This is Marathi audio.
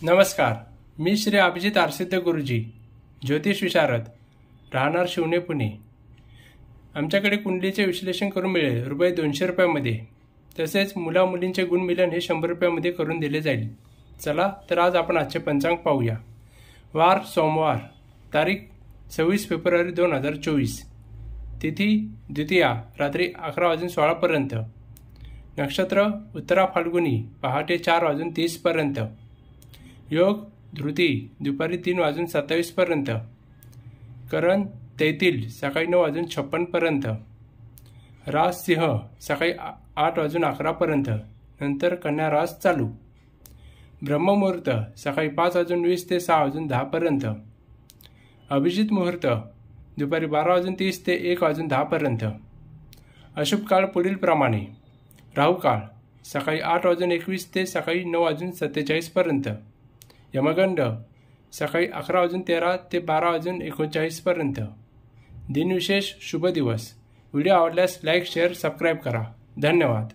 नमस्कार, मी श्री अभिजित आरसिद्ध गुरुजी, ज्योतिष विशारद, राहणार शिवणे, पुणे। आमच्याकडे कुंडलीचे विश्लेषण करून मिळेल ₹200 तसेच मुला मुलींचे गुणमिलन हे ₹100 करून दिले जाईल। चला तर आज आपण आजचे पंचांग पाहूया। वार सोमवार, तारीख 26 फेब्रुवारी 2024, तिथी द्वितीया रात्री 11:16 पर्यंत, नक्षत्र उत्तरा फाल्गुनी पहाटे 4:30 पर्यंत, योग धृती दुपारी 3:27 पर्यंत, करण तैतील सकाळी 9:56 पर्यंत, रास सिंह सकाळी 8:11 पर्यंत, नंतर कन्या रास चालू। ब्रह्ममुहूर्त सकाळी 5:20 ते 6:10 पर्यंत, अभिजित मुहूर्त दुपारी 12:30 ते 1:10 पर्यंत। अशुभ काळ पुढील प्रमाणे: राहू काळ सकाळी 8:21 ते सकाळी 9:47 पर्यंत, यमगंड सकाळी 11:13 ते 12:39 पर्यंत। दिनविशेष शुभ दिवस। व्हिडिओ आवडल्यास लाईक, शेअर, सबस्क्राईब करा। धन्यवाद।